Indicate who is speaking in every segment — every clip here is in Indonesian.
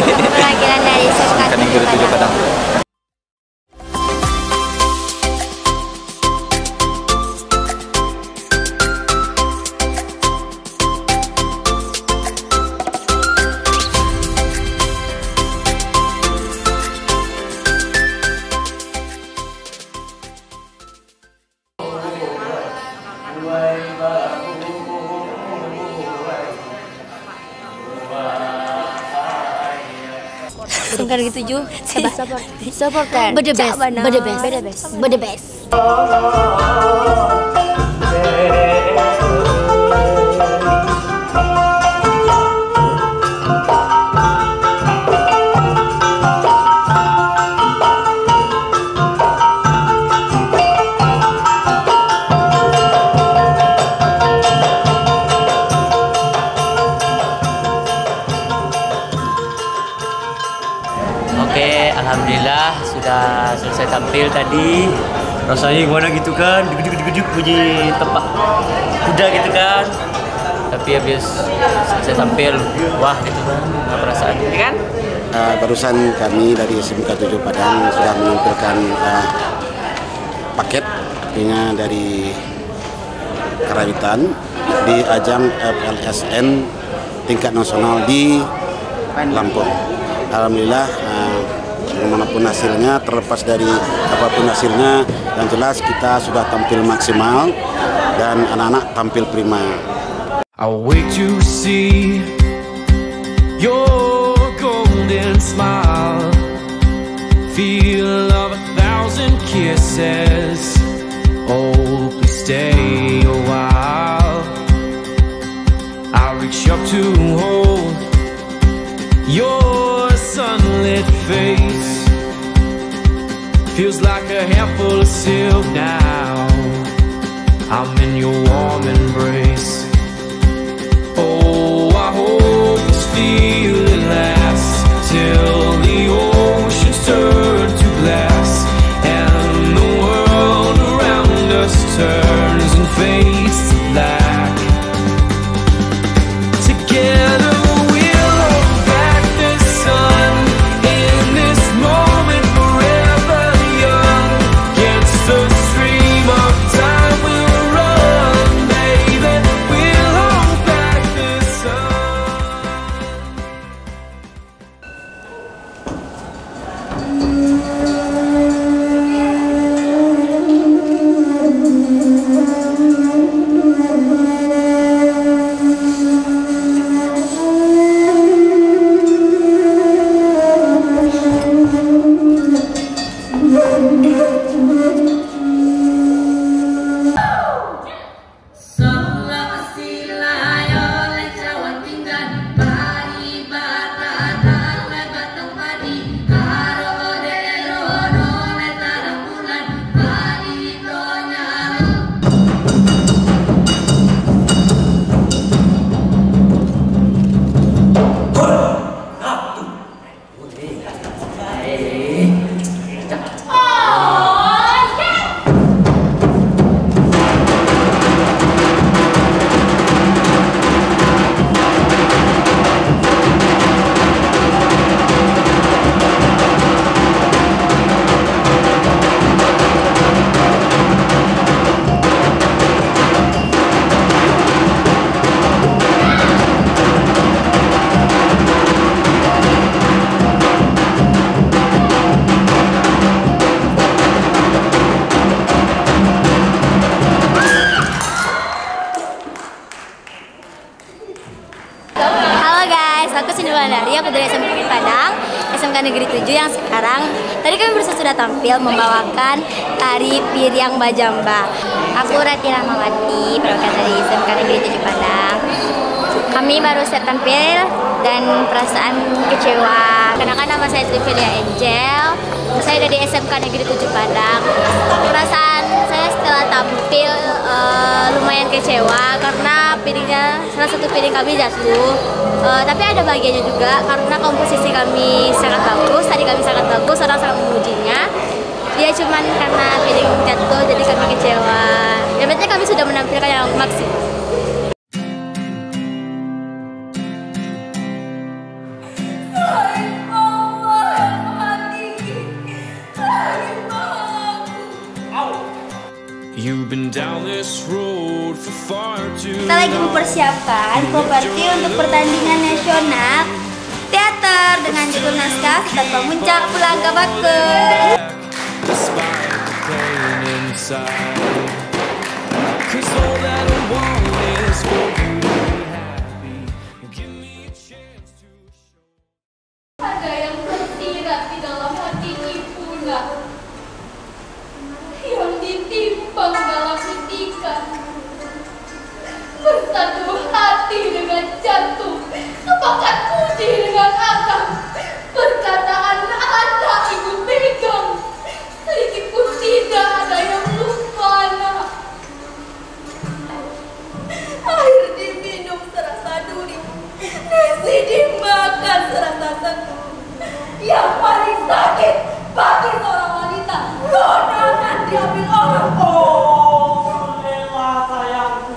Speaker 1: Perwakilan dari SMK
Speaker 2: Negeri 7 Padang.
Speaker 1: SMK Negeri 7 supporter the best.
Speaker 3: Oke, alhamdulillah sudah selesai tampil tadi. Rasanya gimana gitu kan? Deg-deg puji tempat kuda gitu kan. Tapi habis selesai tampil, wah gitu kan, perasaan ini kan?
Speaker 4: Barusan kami dari SMK 7 Padang sudah menampilkan paket artinya dari karawitan di ajang FLSN tingkat nasional di Lampung. Alhamdulillah, bagaimanapun hasilnya, terlepas dari apapun hasilnya, yang jelas kita sudah tampil maksimal dan anak-anak tampil prima.
Speaker 5: I'll wait to see your golden smile, feel of 1,000 kisses. Oh, please stay a while. I'll reach up to hold your sunlit face. Feels like a handful of silk now. I'm in your warm embrace. Oh, I hope this feeling lasts till the oceans turn to glass and the world around us turns and fades to black. Together
Speaker 1: aku dari SMK Padang, SMK Negeri 7 yang sekarang tadi kami sudah tampil membawakan tari Piryang Bajamba. Aku Rati Rahmawati, perwakilan dari SMK Negeri 7 Padang. Kami baru siap tampil dan perasaan kecewa karena kan nama saya Trivelia Angel. Saya dari SMK Negeri 7 Padang. Perasaan saya setelah tampil lumayan kecewa karena salah satu piring kami jatuh. Tapi ada bagiannya juga karena komposisi kami sangat bagus. Tadi kami sangat bagus, orang sangat memujinya. Ya cuman karena piring jatuh jadi kami kecewa. Yang penting kami sudah menampilkan yang maksimal.
Speaker 6: Sorry.
Speaker 5: this road for far too
Speaker 1: Kita lagi mempersiapkan properti untuk pertandingan nasional teater dengan judul naskah Setan Pemuncak Pulang ke Bakum.
Speaker 5: despite the pain inside. 'Cause all that I want is for you to be happy. Give me a chance to show.
Speaker 2: Ada yang tersirat di dalam hati ibu nak, yang ditimbang dalam hentikan. Bersatu hati dengan jantung, sepakat budi dengan akal. Perkataan anak ibu pegang, sedikit pun tidak ada yang lupa nak. Air diminum serasa duri, nasi dimakan serasa sendu. Yang paling sakit bagi seorang wanita, kondangan diambil orang. Oh, Lela sayangku.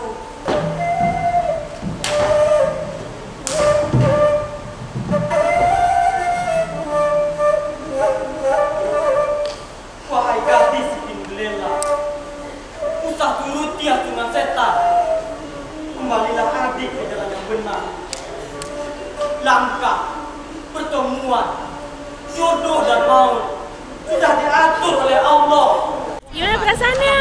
Speaker 6: Wahai gadis Lela, usah turuti aturan setan. Kembalilah adik ke jalan yang benar. Langkah, pertemuan, jodoh dan maut sudah diatur oleh Allah.
Speaker 2: Gimana perasaannya?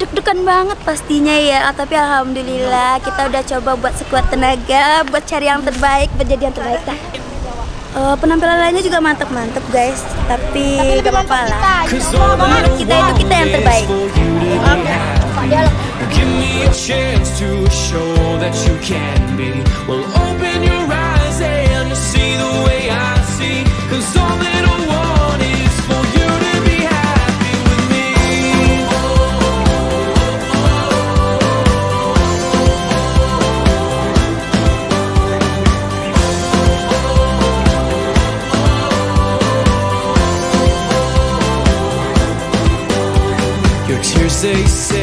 Speaker 1: Deg-degan banget pastinya ya, tapi alhamdulillah kita udah coba buat sekuat tenaga buat cari yang terbaik, buat jadi yang terbaik dah. Penampilan lainnya juga mantep-mantep guys, tapi gak apa-apa lah. Kita yang terbaik.
Speaker 5: Give me a chance to show that you can be. Well, open your eyes and see the way I see. 'Cause all that I want is for you to be happy with me. Your tears, they say